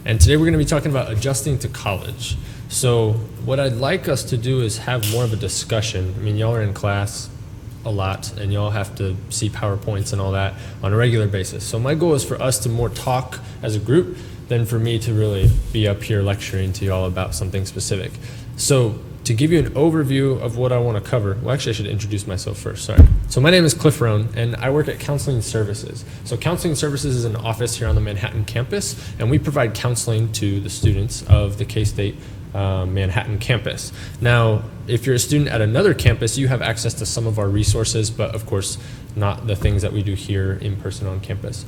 And today we're going to be talking about adjusting to college. So what I'd like us to do is have more of a discussion. I mean, y'all are in class a lot and y'all have to see PowerPoints and all that on a regular basis. So my goal is for us to more talk as a group than for me to really be up here lecturing to y'all about something specific. So to give you an overview of what I want to cover, well, actually I should introduce myself first, sorry. So my name is Cliff Rohn, and I work at Counseling Services. So Counseling Services is an office here on the Manhattan campus, and we provide counseling to the students of the K-State Manhattan campus. Now, if you're a student at another campus, you have access to some of our resources, but of course, not the things that we do here in person on campus.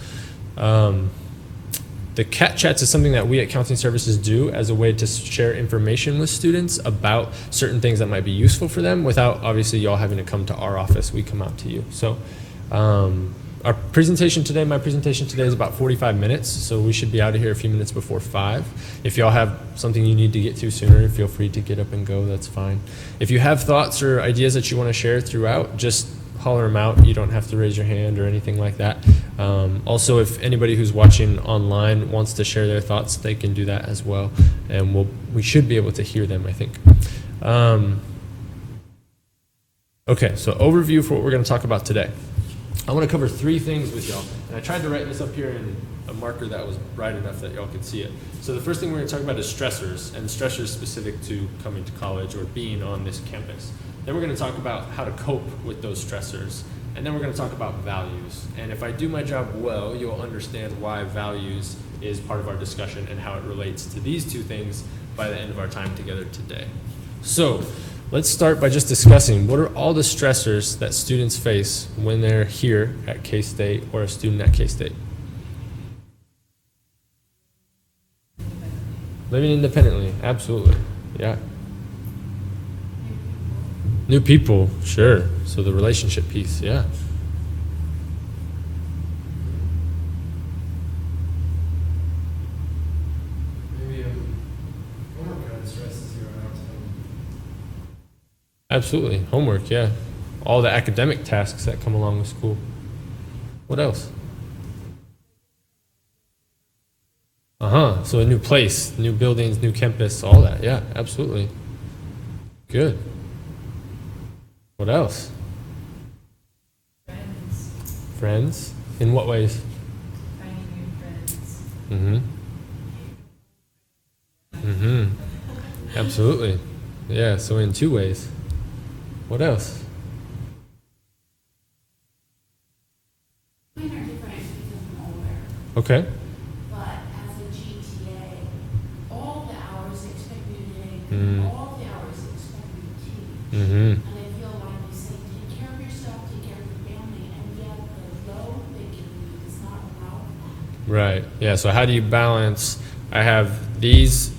The KatChats is something that we at Counseling Services do as a way to share information with students about certain things that might be useful for them without obviously y'all having to come to our office. We come out to you. So my presentation today is about 45 minutes, so we should be out of here a few minutes before 5. If y'all have something you need to get to sooner, feel free to get up and go, that's fine. If you have thoughts or ideas that you want to share throughout, just holler them out. You don't have to raise your hand or anything like that. Also, if anybody who's watching online wants to share their thoughts, they can do that as well, and we should be able to hear them, I think. Okay, so overview for what we're going to talk about today. I want to cover 3 things with y'all, and I tried to write this up here in a marker that was bright enough that y'all could see it. So the first thing we're going to talk about is stressors, and stressors specific to coming to college or being on this campus. Then we're going to talk about how to cope with those stressors, and then we're going to talk about values. And if I do my job well, you'll understand why values is part of our discussion and how it relates to these 2 things by the end of our time together today. So let's start by just discussing what are all the stressors that students face when they're here at K-State or a student at K-State. Living independently, absolutely, yeah. New people, sure. So the relationship piece, yeah. Maybe homework kind of stresses you out. Absolutely, homework, yeah. All the academic tasks that come along with school. What else? So a new place, new buildings, new campus, all that, yeah, absolutely. Good. What else? Friends? In what ways? Finding new friends. Absolutely. Yeah, so in 2 ways. What else? Mine are different because I'm older, Okay. but as a GTA, all the hours they expect me to do, all the hours they expect me to teach. And I feel like they say, take care of yourself, take care of your family, and yet the load they give me does not allow that. Right. Yeah, so how do you balance, I have these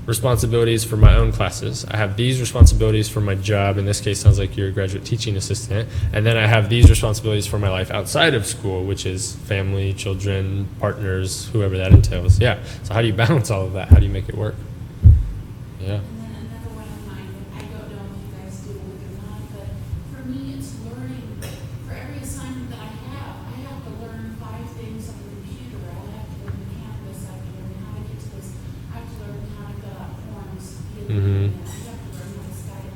responsibilities for my own classes, I have these responsibilities for my job, in this case sounds like you're a graduate teaching assistant, and then I have these responsibilities for my life outside of school, which is family, children, partners, whoever that entails. Yeah, so how do you balance all of that? How do you make it work? Yeah. And then another one of mine, I don't know if you guys do it or not, but for me, it's learning. For every assignment that I have to learn 5 things on the computer. I have to learn Canvas, I have to learn how to get to this, I have to learn how to fill out forms. I have to learn how to Skype.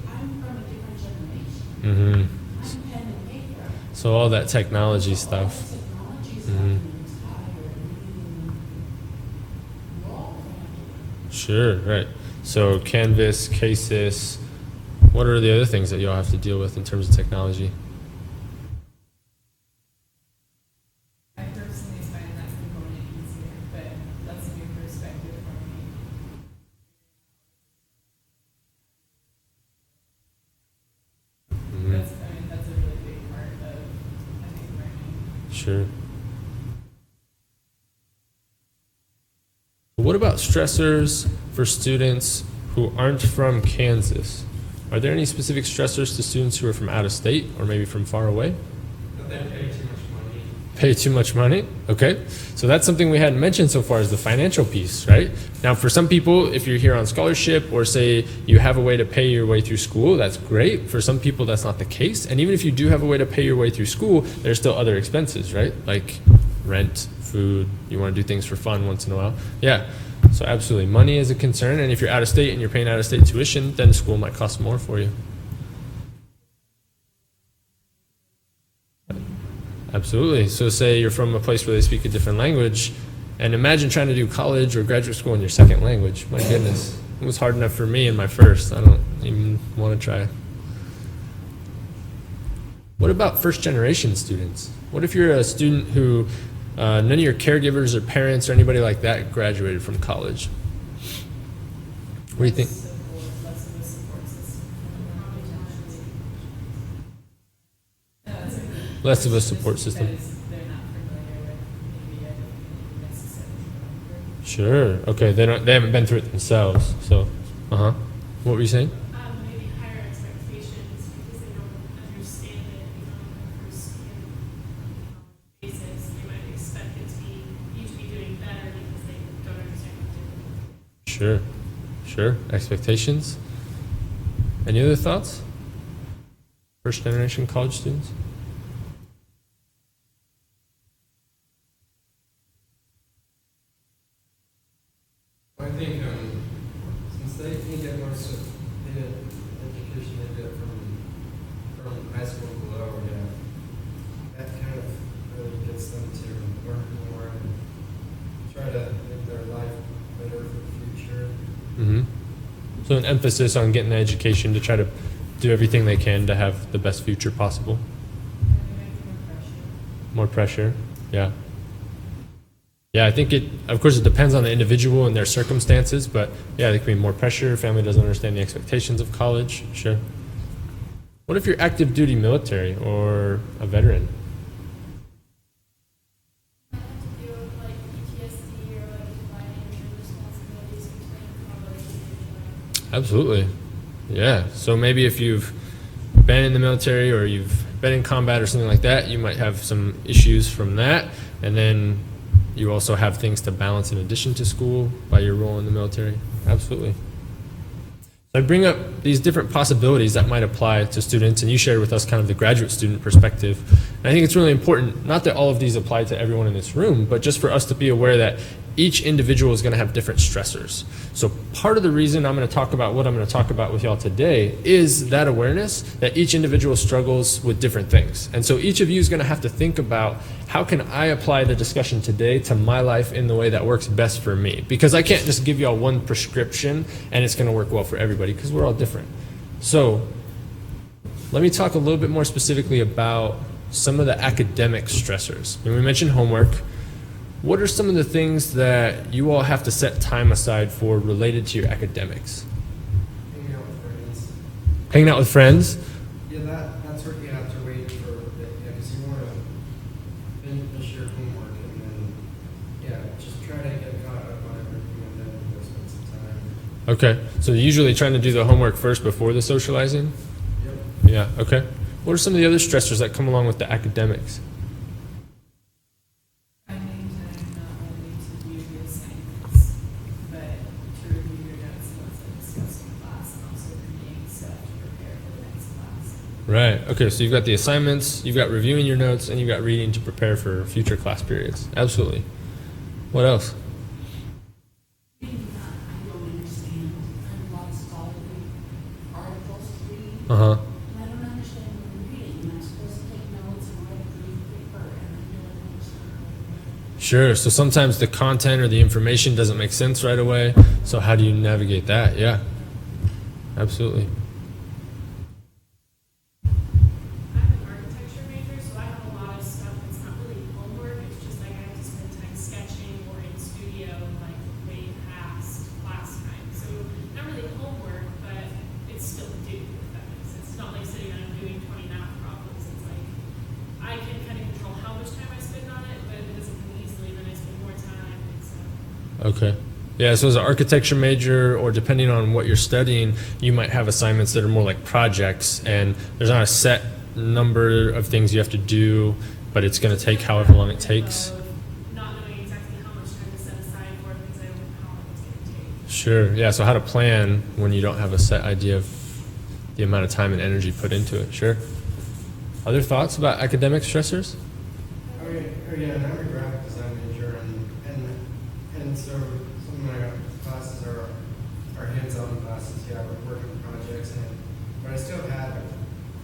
I'm from a different generation. I'm pen and paper. So all that technology All stuff. the technology stuff and it's tired. Sure, right. So Canvas, Cases, what are the other things that y'all have to deal with in terms of technology? I personally find that component easier, but that's a new perspective for me. That's a really big part of, I think, learning. Sure. What about stressors for students who aren't from Kansas? Are there any specific stressors to students who are from out of state or maybe from far away? But they pay too much money. Pay too much money? Okay. So that's something we hadn't mentioned so far is the financial piece, right? Now, for some people, if you're here on scholarship or say you have a way to pay your way through school, that's great. For some people, that's not the case. And even if you do have a way to pay your way through school, there's still other expenses, right? Like rent, food, you want to do things for fun once in a while. Yeah, so absolutely. Money is a concern, and if you're out of state and you're paying out of state tuition, then school might cost more for you. Absolutely. So say you're from a place where they speak a different language, and imagine trying to do college or graduate school in your second language. My goodness. It was hard enough for me in my first. I don't even want to try. What about first generation students? What if you're a student who none of your caregivers or parents or anybody like that graduated from college? What do you think? Less of a support system. Less of a support system. Because they're not familiar with maybe everything necessarily going through. Sure. Okay. They haven't been through it themselves. So, What were you saying? Maybe higher expectations because they don't understand it on a first basis. They might expect it to be you to be doing better because they don't understand what to do. Sure. Expectations. Any other thoughts? First generation college students? I think since they get more they get education they get from high school below, that kind of really gets them to work more and try to make their life better for the future. Mm-hmm. So an emphasis on getting the education to try to do everything they can to have the best future possible. More pressure. Yeah. Yeah, I think of course it depends on the individual and their circumstances, but yeah, there can be more pressure. Family doesn't understand the expectations of college. Sure. What if you're active duty military or a veteran? Might have to do with like PTSD or like dividing your responsibilities between college and enjoyment. Absolutely. Yeah. So maybe if you've been in the military or you've been in combat or something like that, you might have some issues from that. And then you also have things to balance in addition to school by your role in the military. Absolutely. So I bring up these different possibilities that might apply to students, and you shared with us kind of the graduate student perspective. And I think it's really important, not that all of these apply to everyone in this room, but just for us to be aware that each individual is going to have different stressors. So part of the reason I'm going to talk about what I'm going to talk about with y'all today is that awareness that each individual struggles with different things. And so each of you is going to have to think about, how can I apply the discussion today to my life in the way that works best for me? Because I can't just give y'all one prescription and it's going to work well for everybody, because we're all different. So let me talk a little bit more specifically about some of the academic stressors. When we mentioned homework, what are some of the things that you all have to set time aside for related to your academics? Hanging out with friends. Hanging out with friends? Yeah, that's what you have to wait for, because you want to finish your homework and then, just try to get caught up on everything and then go spend some time. Okay, so usually trying to do the homework first before the socializing? Yep. Yeah, okay. What are some of the other stressors that come along with the academics? Finding time not only to view the assignments, but to review your notes and what's been discussed in class, and also reading stuff to prepare for the next class. Right, okay, so you've got the assignments, you've got reviewing your notes, and you've got reading to prepare for future class periods. Absolutely. What else? Maybe not, I don't understand. I'm lost all the articles to read. Uh-huh. And I don't understand what I'm reading. And I'm supposed to take notes and write a brief paper, and I don't understand. Sure, so sometimes the content or the information doesn't make sense right away, so how do you navigate that? Yeah, absolutely. I'm an architecture major, so I have a lot of stuff that's not really homework. It's just like I have to spend time sketching or in studio, like way past class time. So not really homework, but it's still due, if that makes sense. It's not like sitting down and doing 20 math problems. It's like I can kind of control how much time I spend on it, but if it doesn't come easily, then I spend more time. And so Okay. Yeah, so as an architecture major, or depending on what you're studying, you might have assignments that are more like projects, and there's not a set number of things you have to do, but it's going to take however long it takes. of not knowing exactly how much time to set aside for it because I don't know how long it's going to take. Sure. Yeah, so how to plan when you don't have a set idea of the amount of time and energy put into it. Sure. Other thoughts about academic stressors? And I'm a graphic some of my classes are hands-on classes, yeah, we're working on projects, but I still have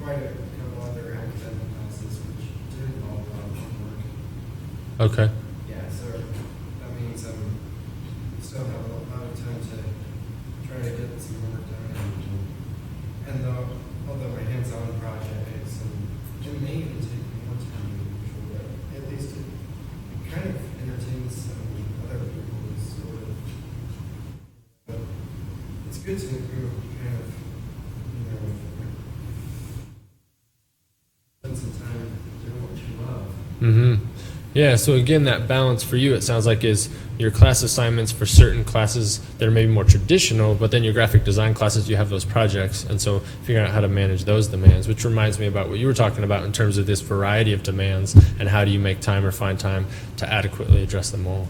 quite a couple other academic classes which do involve a lot of homework. Okay. Yeah, so that means still have a lot of time to try to get some homework done. And although my hands-on projects and may even take more time than usual, but at least it kind of entertains some other people sort of. But it's good to kind of, spend some time doing what you love. Mm-hmm. Yeah, so again, that balance for you, it sounds like, is your class assignments for certain classes that are maybe more traditional, but then your graphic design classes, you have those projects, and so figuring out how to manage those demands, which reminds me about what you were talking about in terms of this variety of demands, and how do you make time or find time to adequately address them all.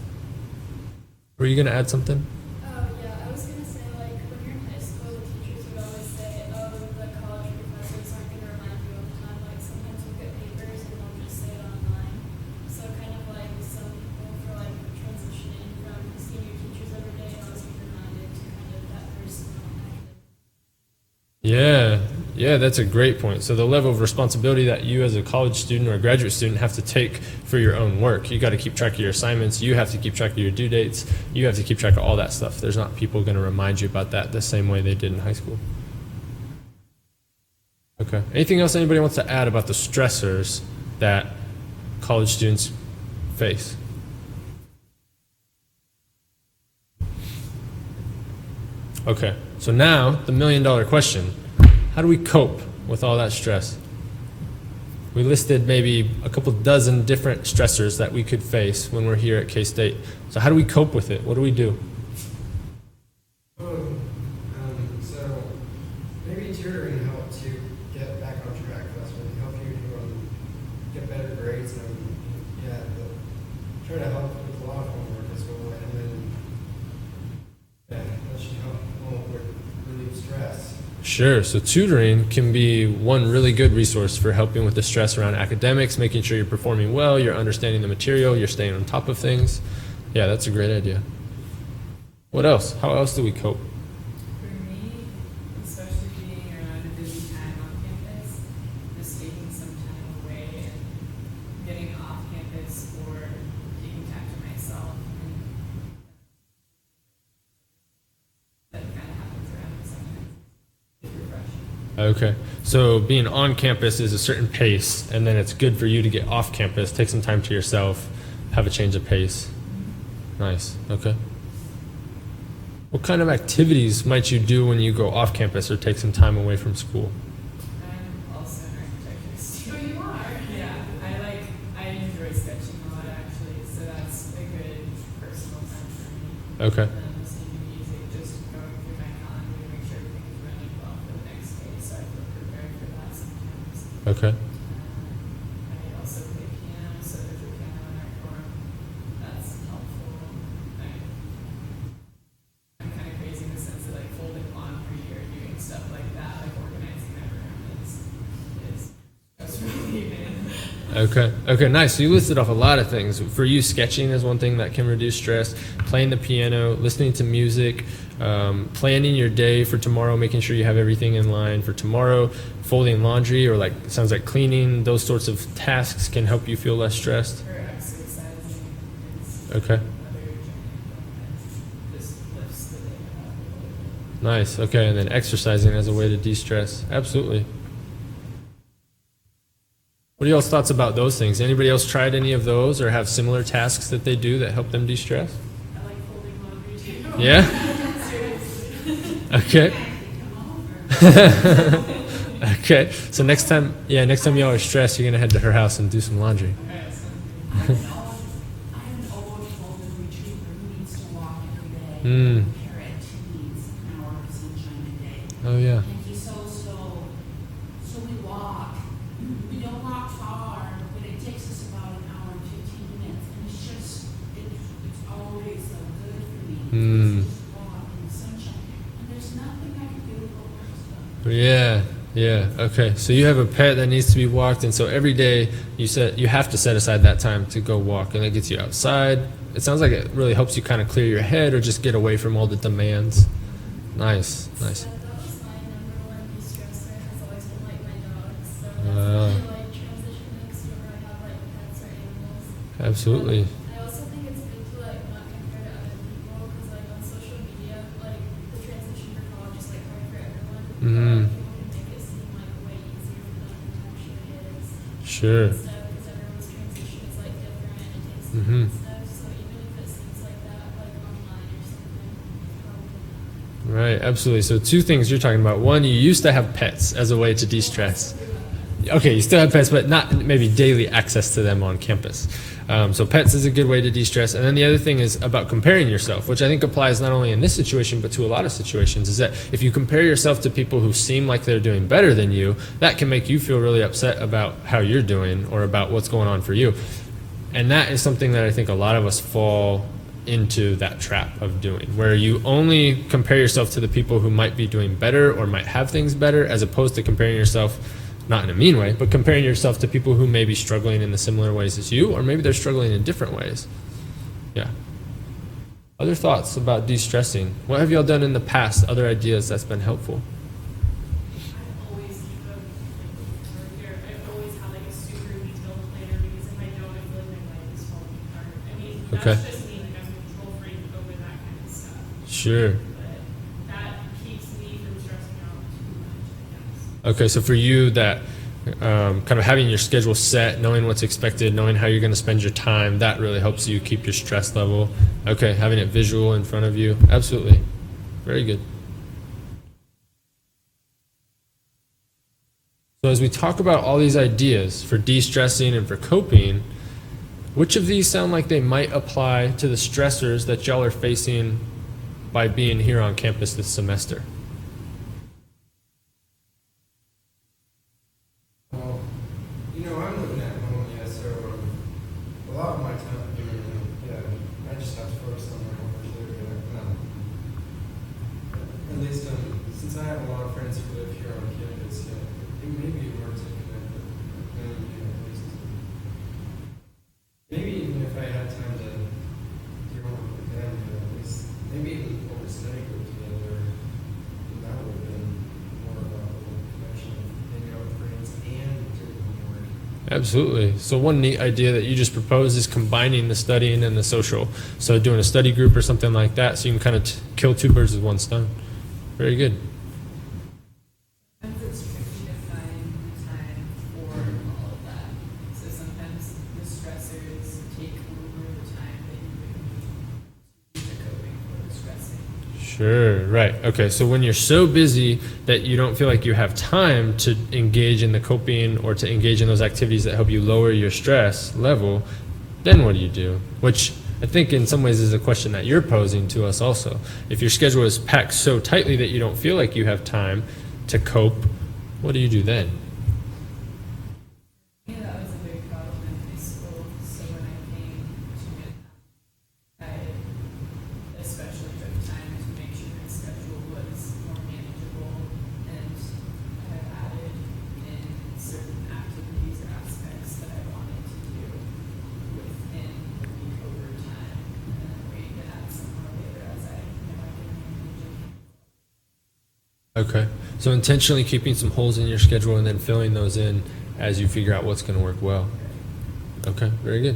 Were you going to add something? Oh, yeah, I was gonna say, like, when you're in high school, the teachers would always say, oh, the college professors aren't gonna remind you all the time. Like, sometimes we'll get papers and they'll just say it online. So kind of like some people for like transitioning from senior teachers every day, always be reminded to kind of that personal academic. Yeah, that's a great point. So the level of responsibility that you as a college student or a graduate student have to take for your own work. You got to keep track of your assignments. You have to keep track of your due dates. You have to keep track of all that stuff. There's not people going to remind you about that the same way they did in high school. Okay. Anything else anybody wants to add about the stressors that college students face? Okay. So now the $1 million question. How do we cope with all that stress? We listed maybe a couple dozen different stressors that we could face when we're here at K-State. So how do we cope with it? What do we do? So maybe tutoring helps you get back on track. That's what help you get better grades and try to help with a lot of homework as well. And then that should help relieve stress. Sure. So tutoring can be one really good resource for helping with the stress around academics, making sure you're performing well, you're understanding the material, you're staying on top of things. Yeah, that's a great idea. What else? How else do we cope? For me, especially being around a busy time on campus, just taking some time away and getting off campus or taking time to myself. And that kind of happens around me sometimes. It's refreshing. Okay. So being on campus is a certain pace, and then it's good for you to get off campus, take some time to yourself, have a change of pace. Nice. Okay. What kind of activities might you do when you go off campus or take some time away from school? I'm also an architecture student. Oh, you are? Yeah, I enjoy sketching a lot actually, so that's a good personal time for me. Okay. And then listening to music, just going through my calendar to make sure everything's running well for the next day, so I feel prepared for that sometimes. Okay. I also play piano, so there's a piano in our dorm. That's helpful. I'm kind of crazy in the sense that like folding laundry or doing stuff like that, like organizing my room is just relieving. Okay, nice. So you listed off a lot of things. For you, sketching is one thing that can reduce stress, playing the piano, listening to music, planning your day for tomorrow, making sure you have everything in line for tomorrow, folding laundry, or like, it sounds like cleaning, those sorts of tasks can help you feel less stressed. Or exercising is Okay, another journey that just lifts the day up a little bit. nice. Okay, and then exercising as a way to de-stress. Absolutely. What are y'all's thoughts about those things? Anybody else tried any of those or have similar tasks that they do that help them de-stress? I like folding laundry too. Yeah? Okay. Okay. So next time y'all are stressed, you're gonna head to her house and do some laundry. I have an old golden retriever who needs to walk every day. Mm. A parrot who needs an hour of sunshine a day. Oh yeah. And he's so we walk. We don't walk far, but it takes us about an hour and 15 minutes. And it's always so good for me. Mm. To just walk in the sunshine. And there's nothing I can do but work stuff. Yeah. Okay. So you have a pet that needs to be walked, and so every day you have to set aside that time to go walk, and it gets you outside, it sounds like it really helps you kind of clear your head or just get away from all the demands. Nice. Yeah, that was my number one de-stressor, has always been like my dogs. So that's Wow. kind of like transitioning because you don't really have like pets or animals. Absolutely. I also think it's good to like not compare to other people because like on social media, like the transition for college is like hard for everyone. Mhm. People can make it seem like way easier than it actually is. Sure. And stuff because everyone's transition is like different and it takes time Mhm. and stuff. So even if it seems like that, like online or something, it's probably not. Right, absolutely. So two things you're talking about. One, you used to have pets as a way to de-stress. Okay, you still have pets, but not maybe daily access to them on campus. So pets is a good way to de-stress. And then the other thing is about comparing yourself, which I think applies not only in this situation, but to a lot of situations, is that if you compare yourself to people who seem like they're doing better than you, that can make you feel really upset about how you're doing or about what's going on for you. And that is something that I think a lot of us fall into that trap of doing, where you only compare yourself to the people who might be doing better or might have things better, as opposed to comparing yourself, not in a mean way, but comparing yourself to people who may be struggling in the similar ways as you, or maybe they're struggling in different ways. Yeah. Other thoughts about de-stressing? What have y'all done in the past? Other ideas that's been helpful? I always keep a, I always have like a super detailed planner because if I don't, I feel like my life is falling apart. I mean, Okay. that's just me, like I'm a control freak over that kind of stuff. Sure. But that keeps me from stressing out too much, I guess. Okay, so for you, that kind of having your schedule set, knowing what's expected, knowing how you're going to spend your time, that really helps you keep your stress level. Okay, having it visual in front of you. Absolutely. Very good. So as we talk about all these ideas for de-stressing and for coping, which of these sound like they might apply to the stressors that y'all are facing by being here on campus this semester? Well, I'm living at home, yeah, so a lot of my time, I just have to focus on my homework there. At least, since I have a lot of friends who live here on campus, it may be hard to connect with them, at least. Maybe even if I had time to do homework with them, at least, maybe even over study group together, that would have been more about the connection of hanging out with friends and doing homework. Absolutely. So one neat idea that you just proposed is combining the studying and the social. So doing a study group or something like that, so you can kind of kill two birds with one stone. Very good. Sometimes it's tricky to find time for all of that. So sometimes the stressors take over the time that you would need to do the coping or the stressing. Sure, right. Okay, so when you're so busy that you don't feel like you have time to engage in the coping or to engage in those activities that help you lower your stress level, then what do you do? Which I think in some ways is a question that you're posing to us also. If your schedule is packed so tightly that you don't feel like you have time to cope, what do you do then? Yeah, that was a big problem in high school. So when I came to it, I especially took time to make sure my schedule was more manageable, and I added in certain activities or aspects that I wanted to do within the week over time, and then wait to add some more later as I get engaging. Okay, so intentionally keeping some holes in your schedule and then filling those in as you figure out what's going to work well. Okay, very good.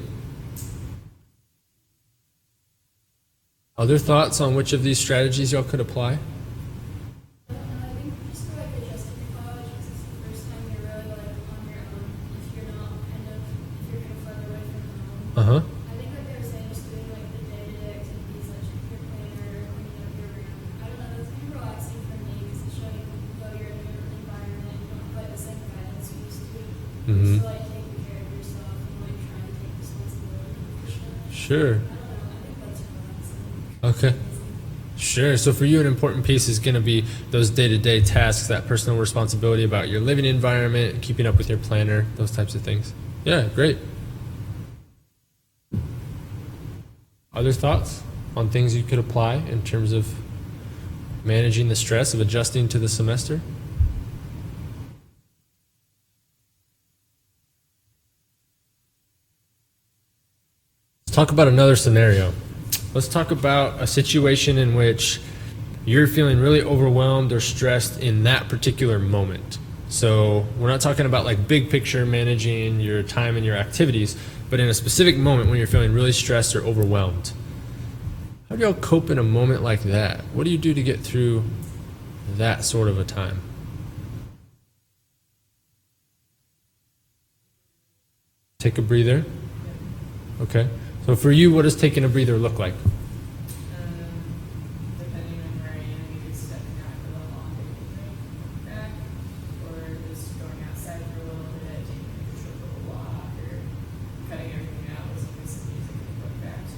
Other thoughts on which of these strategies y'all could apply? I think just for like adjusting to college, because it's the first time you're really like on your own. If you're not if you're kind of further away from home. Uh-huh. I think like they were saying, just doing like the day-to-day activities, like checking your planner, cleaning up your room. I don't know, that's kind of relaxing for me because it's showing though you're in a new environment, you don't have like the same guidance you used to. Mhm. Just like taking care of yourself and like trying to take responsibility for stuff. Sure. I don't know, I think that's relaxing. Okay. Sure. So for you, an important piece is going to be those day-to-day tasks, that personal responsibility about your living environment, keeping up with your planner, those types of things. Yeah, great. Other thoughts on things you could apply in terms of managing the stress of adjusting to the semester? Let's talk about another scenario. Let's talk about a situation in which you're feeling really overwhelmed or stressed in that particular moment. So we're not talking about like big picture managing your time and your activities, but in a specific moment when you're feeling really stressed or overwhelmed. How do y'all cope in a moment like that? What do you do to get through that sort of a time? Take a breather. Okay. So for you, what does taking a breather look like? Depending on where I am, either stepping out for a little longer to back, or just going outside for a little bit, taking a short little walk, or cutting everything out, listening to some music, and going back to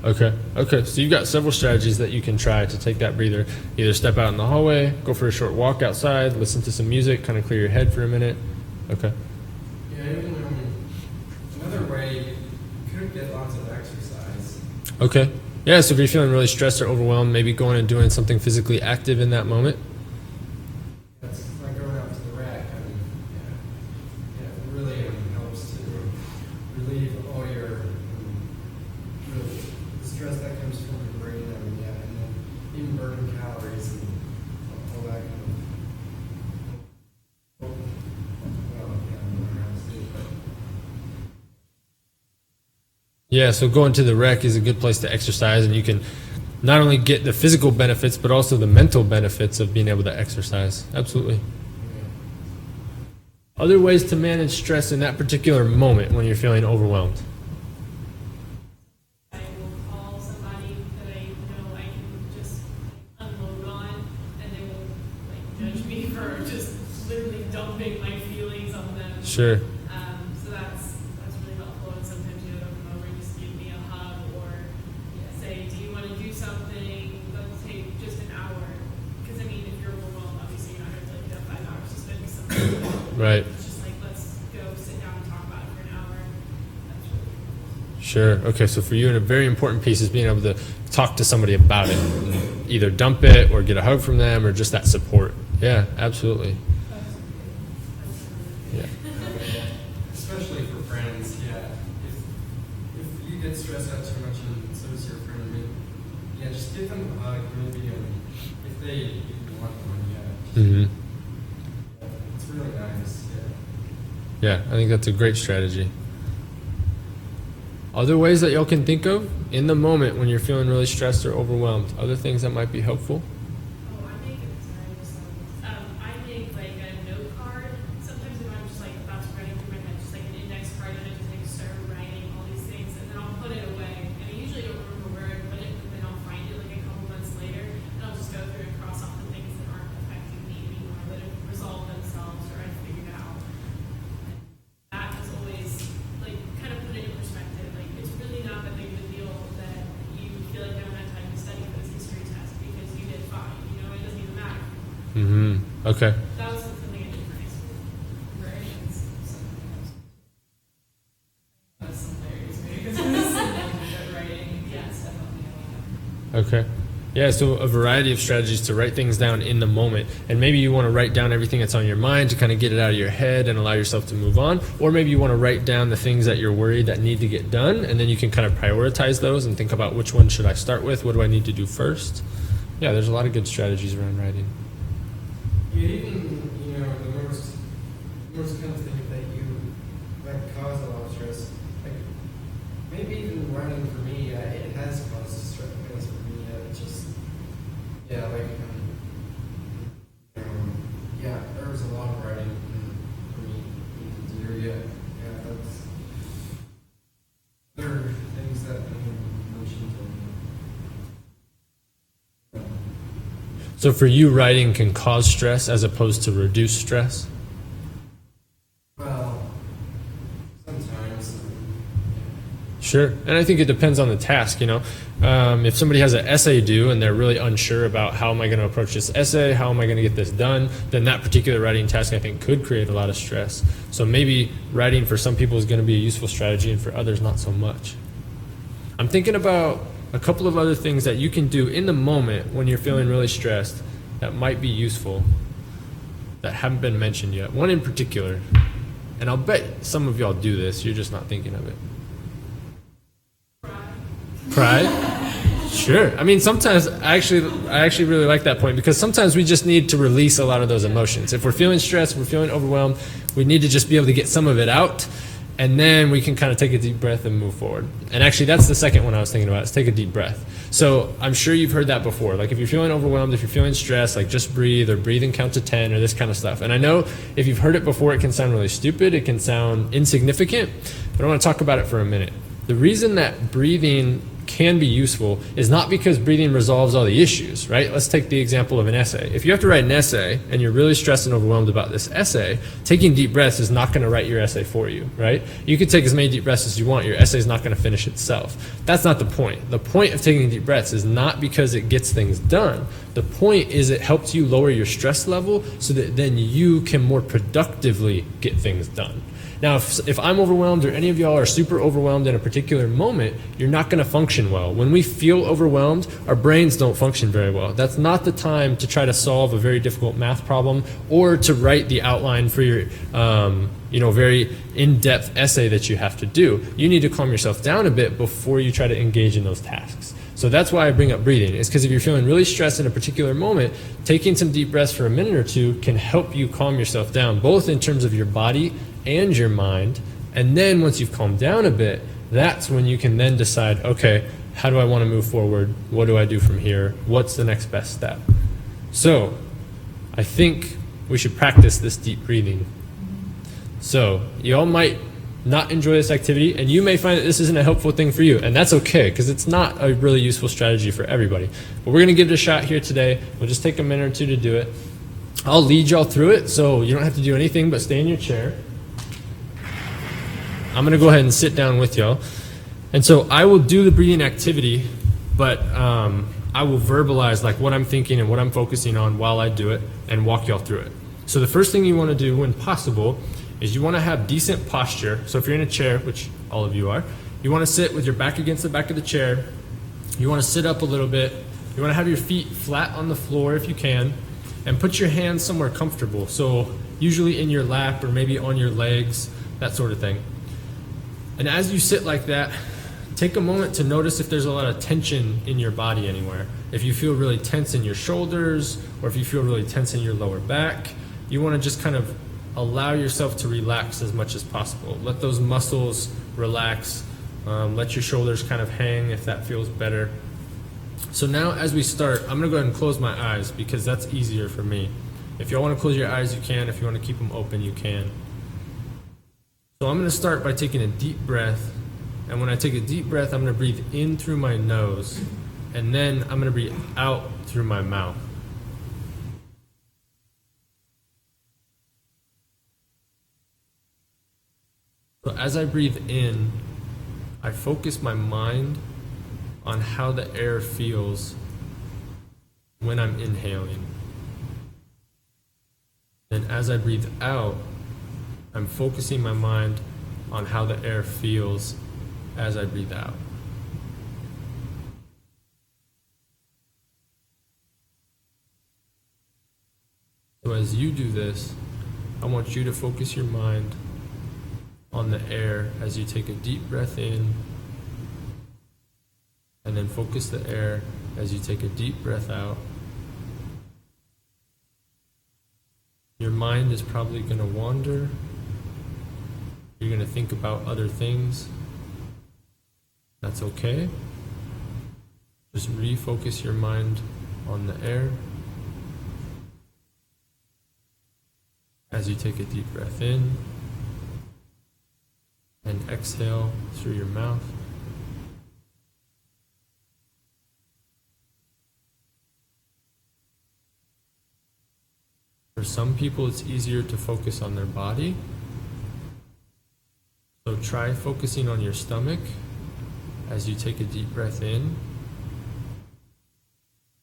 it. Okay. Okay. So you've got several strategies that you can try to take that breather. Either step out in the hallway, go for a short walk outside, listen to some music, kind of clear your head for a minute. Okay. Yeah, even another way, you could get lots of exercise. Okay. Yeah. So if you're feeling really stressed or overwhelmed, maybe going and doing something physically active in that moment. That's like going out to the rack. Yeah, it really helps to relieve all your the stress that comes from your brain. And then even burning calories and all that kind of. Well, yeah, I don't know how to say it, but Yeah, so going to the rec is a good place to exercise, and you can not only get the physical benefits, but also the mental benefits of being able to exercise. Absolutely. Other ways to manage stress in that particular moment when you're feeling overwhelmed. I will call somebody that I know I can just unload on, and they will like judge me for just literally dumping my feelings on them. Sure. So that's really helpful. And sometimes you don't come over and just give me a hug or say, "Do you want to do something? Let's take just an hour." Because I mean, if you're overwhelmed, obviously you're not going to like have 5 hours to spend with somebody. Right. It's just like let's go sit down and talk about it for an hour. That's really helpful. Sure. Okay, so for you, a very important piece is being able to talk to somebody about it. Either dump it or get a hug from them or just that support. Yeah, absolutely. Yeah. especially for friends, yeah. If you get stressed out too much and so does your friend, I mean, yeah, just give them a hug, maybe, if they even want one, yeah. Mm-hmm. It's really nice, yeah. Yeah, I think that's a great strategy. Other ways that y'all can think of in the moment when you're feeling really stressed or overwhelmed, other things that might be helpful? Oh, I make like a note card. Sometimes if I'm just like about to write through my head, just like an index card, and I just like start writing all these things, and then I'll put it away. And I usually don't remember where I put it, but then I'll find it like a couple months later, and I'll just go through and cross off the things that aren't affecting me anymore, that have resolved themselves or I've figured out. That has always like kind of put it in perspective. Like it's really not that big of a deal that you feel like you haven't had time to study for this history test because you did fine. You know, it doesn't even matter. Mm-hmm. Okay. That was something I did for high school. Right? It's something else. That's hilarious, because I'm just writing. Yes, that helped me a lot. Okay. Yeah, so a variety of strategies to write things down in the moment. And maybe you want to write down everything that's on your mind to kind of get it out of your head and allow yourself to move on. Or maybe you want to write down the things that you're worried that need to get done, and then you can kind of prioritize those and think about which one should I start with, what do I need to do first. Yeah, there's a lot of good strategies around writing. Yeah, even, the most kind of thing that that cause a lot of stress, like, maybe even writing for me, it has caused stress for me, it's just, yeah, like, yeah, there was a lot of writing for me to do, yeah, that's, there are things that I mentioned. So for you, writing can cause stress as opposed to reduce stress? Well, sometimes. Sure. And I think it depends on the task, If somebody has an essay due and they're really unsure about how am I going to approach this essay, how am I going to get this done, then that particular writing task, I think, could create a lot of stress. So maybe writing for some people is going to be a useful strategy and for others, not so much. I'm thinking about a couple of other things that you can do in the moment when you're feeling really stressed that might be useful that haven't been mentioned yet. One in particular, and I'll bet some of y'all do this, you're just not thinking of it. Right? Sure. I mean, sometimes I actually really like that point, because sometimes we just need to release a lot of those emotions. If we're feeling stressed, if we're feeling overwhelmed, we need to just be able to get some of it out, and then we can kind of take a deep breath and move forward. And actually, that's the second one I was thinking about, is take a deep breath. So I'm sure you've heard that before. Like, if you're feeling overwhelmed, if you're feeling stressed, like, just breathe, or breathe and count to 10, or this kind of stuff. And I know if you've heard it before, it can sound really stupid, it can sound insignificant, but I want to talk about it for a minute. The reason that breathing can be useful is not because breathing resolves all the issues, right? Let's take the example of an essay. If you have to write an essay and you're really stressed and overwhelmed about this essay, taking deep breaths is not going to write your essay for you, right? You can take as many deep breaths as you want. Your essay is not going to finish itself. That's not the point. The point of taking deep breaths is not because it gets things done. The point is it helps you lower your stress level so that then you can more productively get things done. Now, if I'm overwhelmed, or any of y'all are super overwhelmed in a particular moment, you're not going to function well. When we feel overwhelmed, our brains don't function very well. That's not the time to try to solve a very difficult math problem, or to write the outline for your very in-depth essay that you have to do. You need to calm yourself down a bit before you try to engage in those tasks. So that's why I bring up breathing. It's because if you're feeling really stressed in a particular moment, taking some deep breaths for a minute or two can help you calm yourself down, both in terms of your body and your mind. And then once you've calmed down a bit, that's when you can then decide, okay, how do I want to move forward? What do I do from here? What's the next best step? So I think we should practice this deep breathing. So you all might not enjoy this activity, and you may find that this isn't a helpful thing for you, and that's okay, because it's not a really useful strategy for everybody. But we're going to give it a shot here today. We'll just take a minute or two to do it. I'll lead y'all through it, so you don't have to do anything but stay in your chair. I'm going to go ahead and sit down with y'all. And so I will do the breathing activity, but I will verbalize like what I'm thinking and what I'm focusing on while I do it, and walk y'all through it. So the first thing you want to do, when possible, is you want to have decent posture. So if you're in a chair, which all of you are, you want to sit with your back against the back of the chair. You want to sit up a little bit. You want to have your feet flat on the floor if you can, and put your hands somewhere comfortable. So usually in your lap, or maybe on your legs, that sort of thing. And as you sit like that, take a moment to notice if there's a lot of tension in your body anywhere. If you feel really tense in your shoulders, or if you feel really tense in your lower back, you want to just kind of allow yourself to relax as much as possible. Let those muscles relax. Let your shoulders kind of hang if that feels better. So now as we start, I'm going to go ahead and close my eyes, because that's easier for me. If y'all want to close your eyes, you can. If you want to keep them open, you can. So I'm going to start by taking a deep breath. And when I take a deep breath, I'm going to breathe in through my nose. And then I'm going to breathe out through my mouth. So as I breathe in, I focus my mind on how the air feels when I'm inhaling. And as I breathe out, I'm focusing my mind on how the air feels as I breathe out. So as you do this, I want you to focus your mind on the air as you take a deep breath in, and then focus the air as you take a deep breath out. Your mind is probably going to wander. You're going to think about other things. That's okay. Just refocus your mind on the air as you take a deep breath in, and exhale through your mouth. For some people, it's easier to focus on their body. So try focusing on your stomach as you take a deep breath in.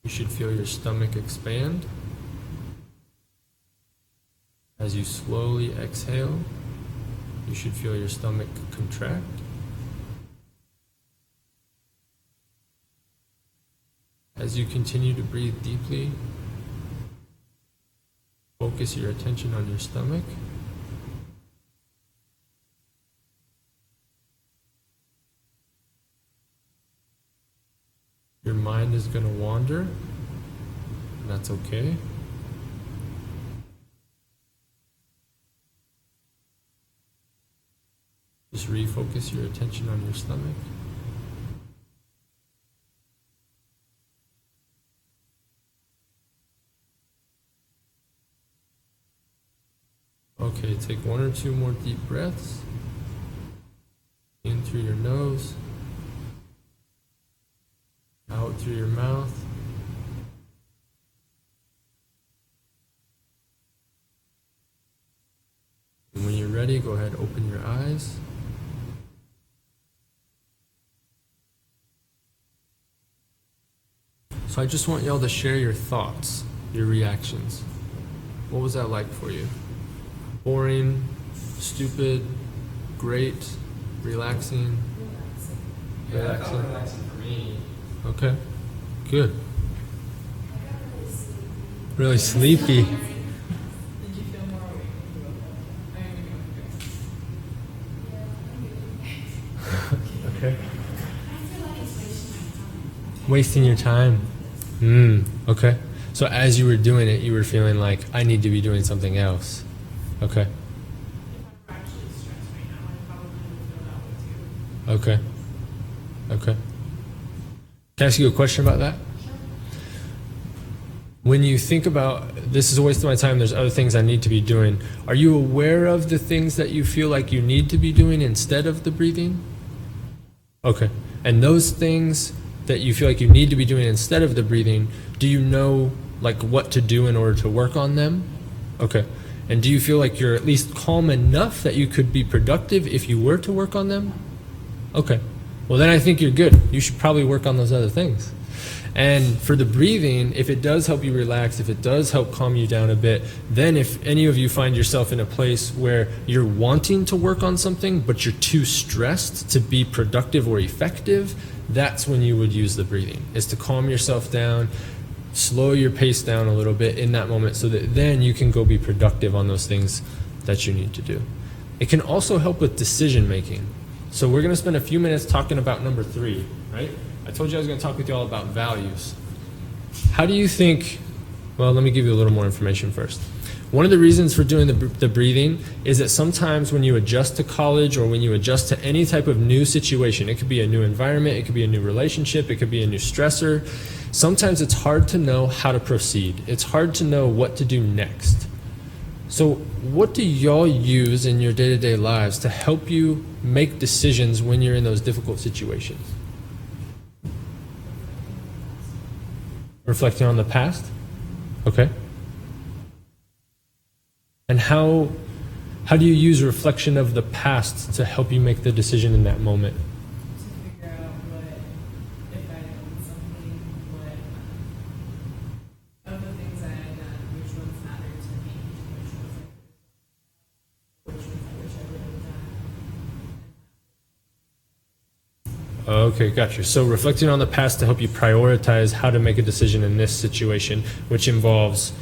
You should feel your stomach expand. As you slowly exhale, you should feel your stomach contract. As you continue to breathe deeply, focus your attention on your stomach. is going to wander, and that's okay. Just refocus your attention on your stomach. Okay, take 1 or 2 more deep breaths. In through your nose, out through your mouth. And when you're ready, go ahead, open your eyes. So I just want y'all to share your thoughts, your reactions. What was that like for you? Boring, stupid, great, relaxing? Yeah, it felt relaxing for me. Okay, good. Really sleepy. Did you feel more awake when you woke up? I mean, Okay. I feel like it's wasting my time. Wasting your time. Okay. So as you were doing it, you were feeling like, I need to be doing something else. Okay. If I'm actually stressed right now, I probably would feel that way too. Okay. Can I ask you a question about that? When you think about, this is a waste of my time, there's other things I need to be doing, are you aware of the things that you feel like you need to be doing instead of the breathing? Okay. And those things that you feel like you need to be doing instead of the breathing, do you know like what to do in order to work on them? Okay. And do you feel like you're at least calm enough that you could be productive if you were to work on them? Okay. Well, then I think you're good. You should probably work on those other things. And for the breathing, if it does help you relax, if it does help calm you down a bit, then if any of you find yourself in a place where you're wanting to work on something, but you're too stressed to be productive or effective, that's when you would use the breathing, is to calm yourself down, slow your pace down a little bit in that moment so that then you can go be productive on those things that you need to do. It can also help with decision making. So we're going to spend a few minutes talking about number 3, right? I told you I was going to talk with you all about values. How do you think, well, let me give you a little more information first. One of the reasons for doing the breathing is that sometimes when you adjust to college or when you adjust to any type of new situation, it could be a new environment, it could be a new relationship, it could be a new stressor, sometimes it's hard to know how to proceed. It's hard to know what to do next. So what do y'all use in your day-to-day lives to help you make decisions when you're in those difficult situations? Reflecting on the past? Okay. And how do you use reflection of the past to help you make the decision in that moment? to figure out what, if I own something, what, of the things I had done, which ones mattered to me, which ones I wish I would have done. Okay, gotcha. So reflecting on the past to help you prioritize how to make a decision in this situation, which involves,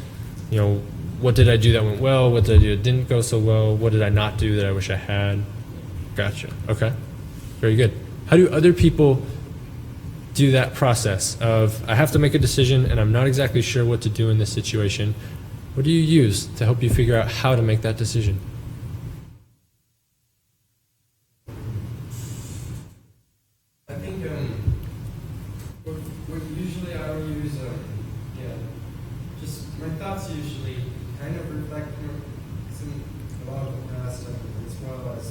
what did I do that went well? What did I do that didn't go so well? What did I not do that I wish I had? Gotcha. Okay. Very good. How do other people do that process of, I have to make a decision and I'm not exactly sure what to do in this situation? What do you use to help you figure out how to make that decision? I think what usually I will use, just my thoughts usually kind of reflect a lot of the past, as well as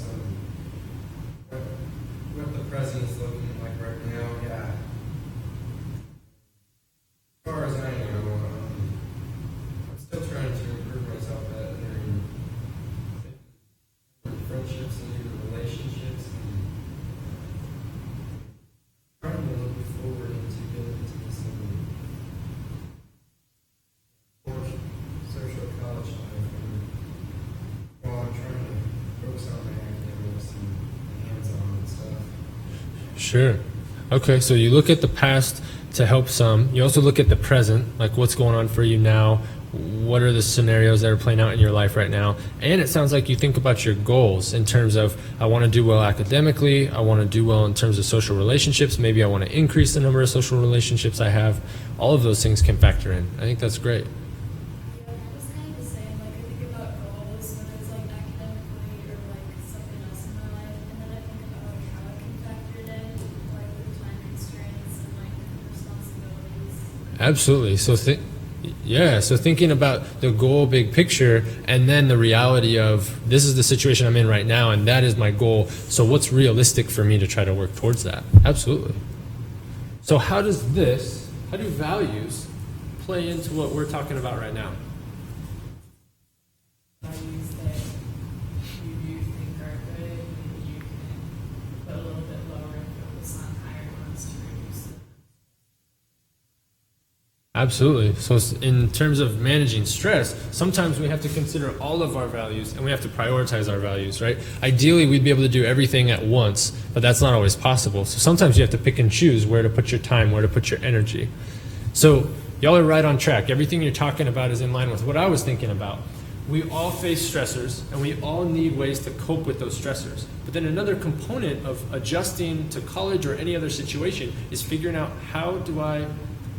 what the present is looking like right now. Yeah. As far as I know, I'm still trying to improve myself at friendships and even relationships. Trying to look forward into getting into some more social college life, while I'm trying to focus on my academics and hands-on and stuff. Sure. Okay, so you look at the past to help some. You also look at the present, like what's going on for you now. what are the scenarios that are playing out in your life right now. And it sounds like you think about your goals in terms of, I want to do well academically, I want to do well in terms of social relationships, maybe I want to increase the number of social relationships I have. All of those things can factor in. I think that's great. Yeah, it was kind of the same. Like I think about goals when it's like academically or like something else in my life, and then I think about like how it can factor it in, like with time constraints and like responsibilities. Absolutely. So thinking about the goal, big picture, and then the reality of this is the situation I'm in right now, and that is my goal. So what's realistic for me to try to work towards that? Absolutely. So how do values play into what we're talking about right now? Values that you think are good, and you can put a little bit lower and focus on higher ones to reduce them. Absolutely. So in terms of managing stress, sometimes we have to consider all of our values and we have to prioritize our values, right? Ideally, we'd be able to do everything at once, but that's not always possible. So sometimes you have to pick and choose where to put your time, where to put your energy. So y'all are right on track. Everything you're talking about is in line with what I was thinking about. We all face stressors and we all need ways to cope with those stressors. But then another component of adjusting to college or any other situation is figuring out, how do I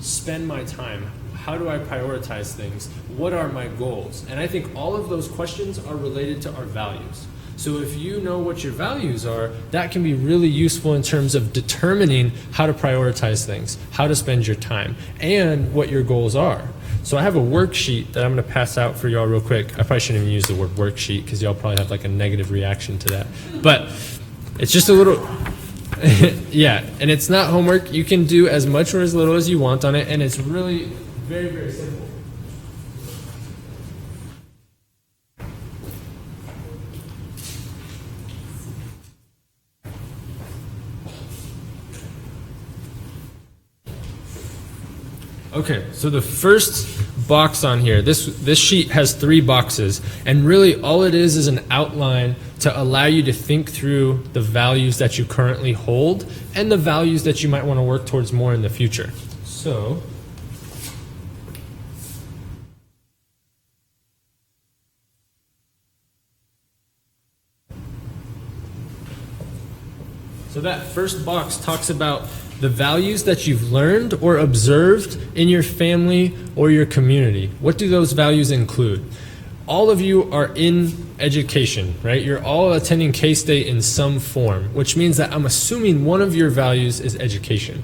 spend my time? How do I prioritize things? What are my goals? And I think all of those questions are related to our values. So if you know what your values are, that can be really useful in terms of determining how to prioritize things, how to spend your time, and what your goals are. So I have a worksheet that I'm going to pass out for y'all real quick. I probably shouldn't even use the word worksheet because y'all probably have like a negative reaction to that. But it's just a little... yeah, and it's not homework. You can do as much or as little as you want on it, and it's really very, very simple. Okay, so the first box on here, this sheet has 3 boxes, and really all it is an outline to allow you to think through the values that you currently hold and the values that you might want to work towards more in the future. So that first box talks about the values that you've learned or observed in your family or your community. What do those values include? All of you are in education, right? You're all attending K-State in some form, which means that I'm assuming one of your values is education.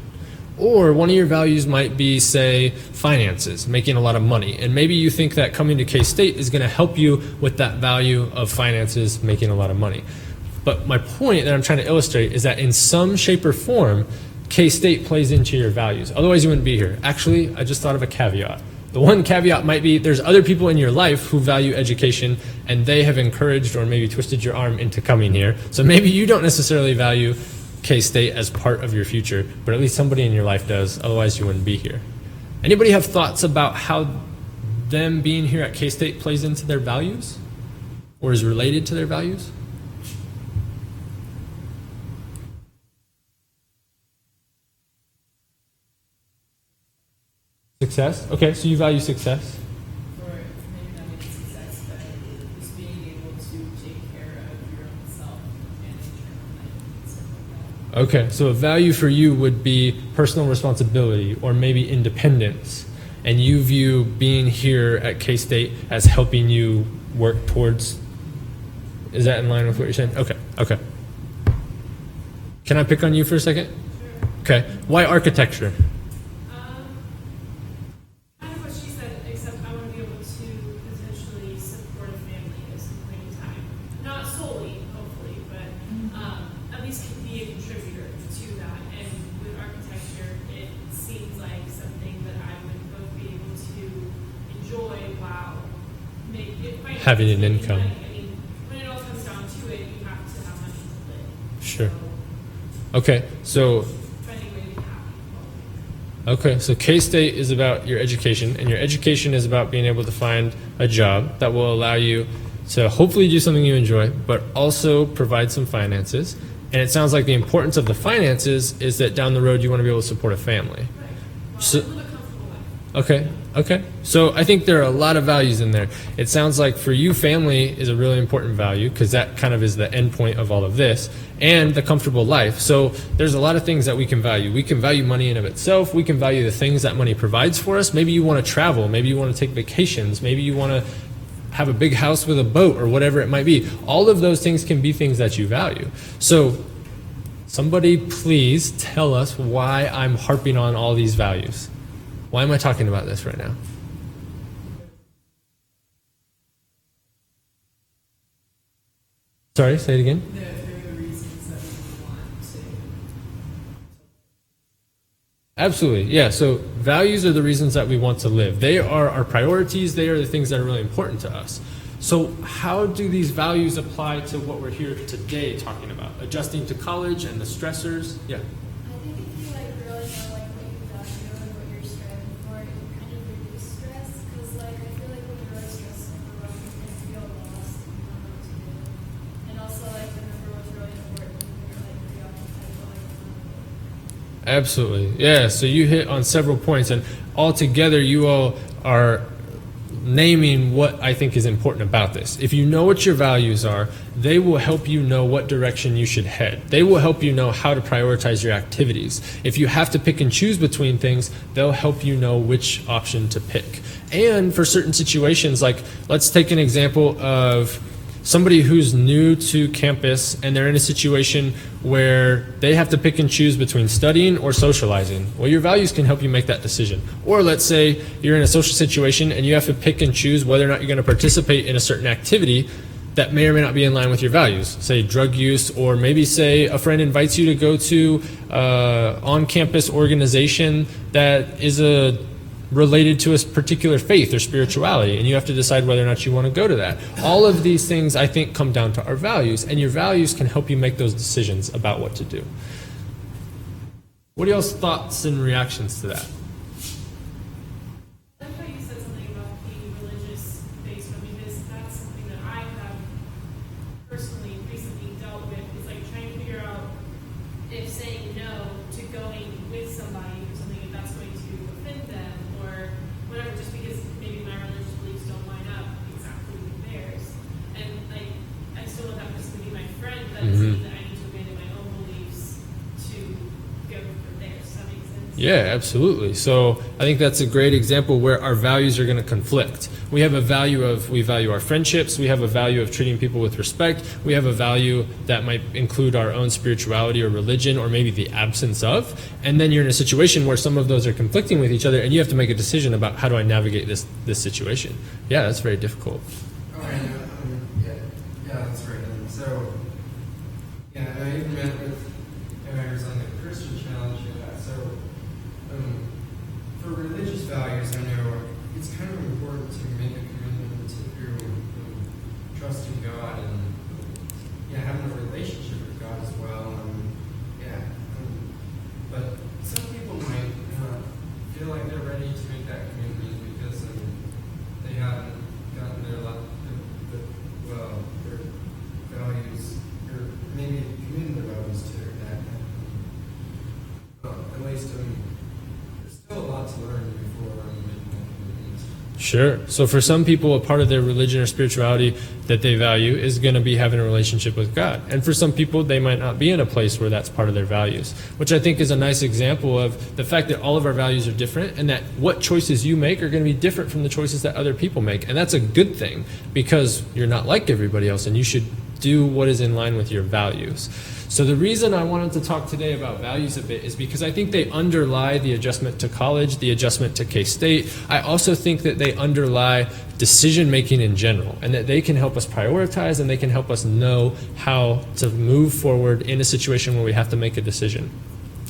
Or one of your values might be, say, finances, making a lot of money. And maybe you think that coming to K-State is going to help you with that value of finances, making a lot of money. But my point that I'm trying to illustrate is that in some shape or form, K-State plays into your values. Otherwise, you wouldn't be here. Actually, I just thought of a caveat. The one caveat might be there's other people in your life who value education, and they have encouraged or maybe twisted your arm into coming here. So maybe you don't necessarily value K-State as part of your future, but at least somebody in your life does. Otherwise, you wouldn't be here. Anybody have thoughts about how them being here at K-State plays into their values or is related to their values? Success? Okay, so you value success. Or maybe not even success, but just being able to take care of your own self, manage your own life, and stuff like that. Okay, so a value for you would be personal responsibility or maybe independence. And you view being here at K-State as helping you work towards, is that in line with what you're saying? Okay. Can I pick on you for a second? Sure. Okay, why architecture? Kind of what she said, except I want to be able to potentially support a family at some point in time. Not solely, hopefully, but at least be a contributor to that. And with architecture, it seems like something that I would both be able to enjoy while Having an income. I mean, when it all comes down to it, you have to have money to live. Sure. So, Okay, so finding a way to be happy. okay, so K-State is about your education, and your education is about being able to find a job that will allow you to hopefully do something you enjoy, but also provide some finances. And it sounds like the importance of the finances is that down the road you want to be able to support a family. Right. Well, So- live a comfortable life. Okay, Okay, so I think there are a lot of values in there. It sounds like for you, family is a really important value because that kind of is the end point of all of this, and the comfortable life. So there's a lot of things that we can value. We can value money in of itself. We can value the things that money provides for us. Maybe you want to travel. Maybe you want to take vacations. Maybe you want to have a big house with a boat or whatever it might be. All of those things can be things that you value. So somebody please tell us why I'm harping on all these values. Why am I talking about this right now? Sorry, say it again. They're the reasons that we want to. Absolutely, yeah. So values are the reasons that we want to live. They are our priorities. They are the things that are really important to us. So how do these values apply to what we're here today talking about? Adjusting to college and the stressors? Yeah. I think if you like really know like what you value and what you're striving for, it can kind of reduce stress. Because like I feel like when you're really stressed and overwhelmed, you can feel lost and you don't know what to do. And also like remember what's really important when you're like preoccupied with like Absolutely. Yeah, so you hit on several points, and all together you all are naming what I think is important about this. If you know what your values are, they will help you know what direction you should head. They will help you know how to prioritize your activities. If you have to pick and choose between things, they'll help you know which option to pick. And for certain situations, like let's take an example of somebody who's new to campus and they're in a situation where they have to pick and choose between studying or socializing. Well, your values can help you make that decision. Or let's say you're in a social situation and you have to pick and choose whether or not you're going to participate in a certain activity that may or may not be in line with your values, say drug use, or maybe say a friend invites you to go to on-campus organization that is related to a particular faith or spirituality, and you have to decide whether or not you want to go to that. All of these things, I think, come down to our values, and your values can help you make those decisions about what to do. What are y'all's thoughts and reactions to that? I like how you said something about being religious based on, because that's something that I have personally recently dealt with. Is like trying to figure out if saying no to going with somebody or something, if that's going to offend them or whatever, just because maybe my religious beliefs don't line up exactly with theirs. And like I still want that person to be my friend, but that doesn't mean that I need to abandon my own beliefs to go for theirs. Does that make sense? Yeah, absolutely. So I think that's a great example where our values are going to conflict. We have a value of, we value our friendships. We have a value of treating people with respect. We have a value that might include our own spirituality or religion, or maybe the absence of. And then you're in a situation where some of those are conflicting with each other, and you have to make a decision about how do I navigate this situation. Yeah, that's very difficult. Oh, yeah, that's right. And so, yeah, I even met with members on the Christian challenge. Yeah, so for religious values, I know it's kind of important to make a commitment to trust in God and having a relationship with God as well. But some people might feel like they're ready to make that commitment because they haven't gotten their values, or maybe committing their values to that. At least there's still a lot to learn before making that commitment. Sure. So for some people, a part of their religion or spirituality that they value is going to be having a relationship with God. And for some people, they might not be in a place where that's part of their values, which I think is a nice example of the fact that all of our values are different, and that what choices you make are going to be different from the choices that other people make. And that's a good thing, because you're not like everybody else, and you should do what is in line with your values. So the reason I wanted to talk today about values a bit is because I think they underlie the adjustment to college, the adjustment to K-State. I also think that they underlie decision making in general, and that they can help us prioritize, and they can help us know how to move forward in a situation where we have to make a decision.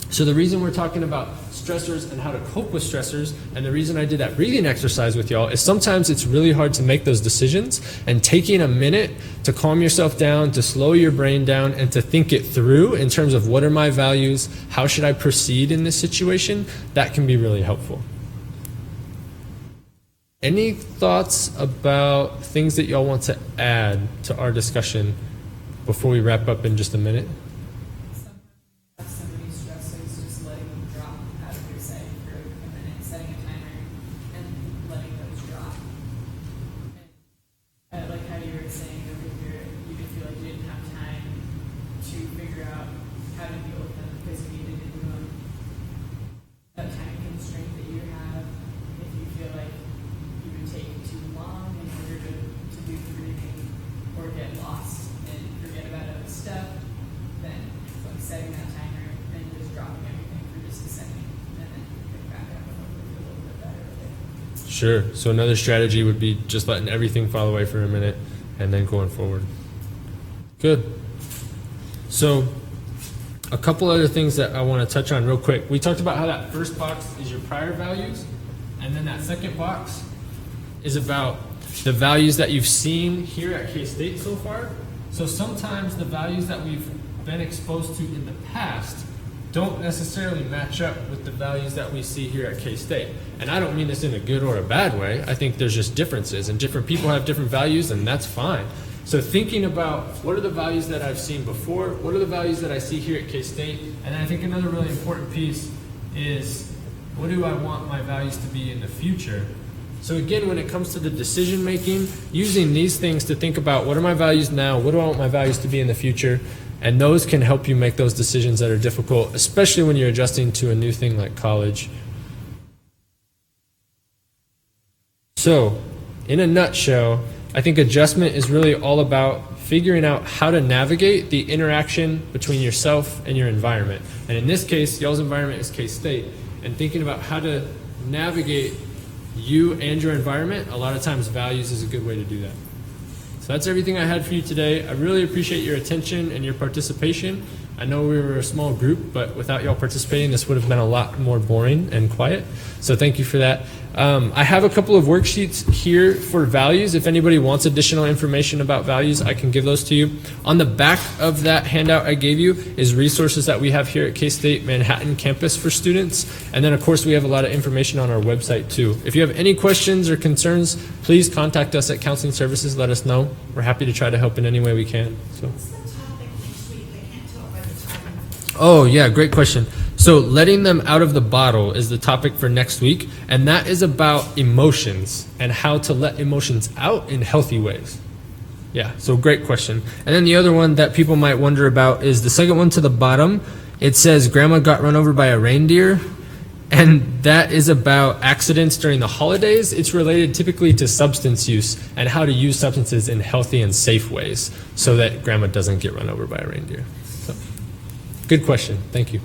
So the reason we're talking about stressors and how to cope with stressors, and the reason I did that breathing exercise with y'all, is sometimes it's really hard to make those decisions, and taking a minute to calm yourself down, to slow your brain down, and to think it through in terms of what are my values, how should I proceed in this situation, that can be really helpful. Any thoughts about things that y'all want to add to our discussion before we wrap up in just a minute? Sometimes somebody's stressors, just letting them drop out of your sight for a minute, setting a timer, and Sure. So another strategy would be just letting everything fall away for a minute and then going forward. Good. So a couple other things that I want to touch on real quick. We talked about how that first box is your prior values, and then that second box is about the values that you've seen here at K-State so far. So sometimes the values that we've been exposed to in the past don't necessarily match up with the values that we see here at K-State. And I don't mean this in a good or a bad way. I think there's just differences, and different people have different values, and that's fine. So thinking about what are the values that I've seen before, what are the values that I see here at K-State, and then I think another really important piece is what do I want my values to be in the future? So again, when it comes to the decision making, using these things to think about what are my values now, what do I want my values to be in the future, and those can help you make those decisions that are difficult, especially when you're adjusting to a new thing like college. So, in a nutshell, I think adjustment is really all about figuring out how to navigate the interaction between yourself and your environment. And in this case, y'all's environment is K-State. And thinking about how to navigate you and your environment, a lot of times values is a good way to do that. So that's everything I had for you today. I really appreciate your attention and your participation. I know we were a small group, but without y'all participating, this would have been a lot more boring and quiet. So thank you for that. I have a couple of worksheets here for values. If anybody wants additional information about values, I can give those to you. On the back of that handout I gave you is resources that we have here at K-State Manhattan campus for students. And then, of course, we have a lot of information on our website, too. If you have any questions or concerns, please contact us at Counseling Services. Let us know. We're happy to try to help in any way we can. So. What's the topic next week? I can't tell by the time. Oh, yeah, great question. So letting them out of the bottle is the topic for next week, and that is about emotions and how to let emotions out in healthy ways. Yeah, so great question. And then the other one that people might wonder about is the second one to the bottom. It says grandma got run over by a reindeer, and that is about accidents during the holidays. It's related typically to substance use and how to use substances in healthy and safe ways so that grandma doesn't get run over by a reindeer. So, good question. Thank you.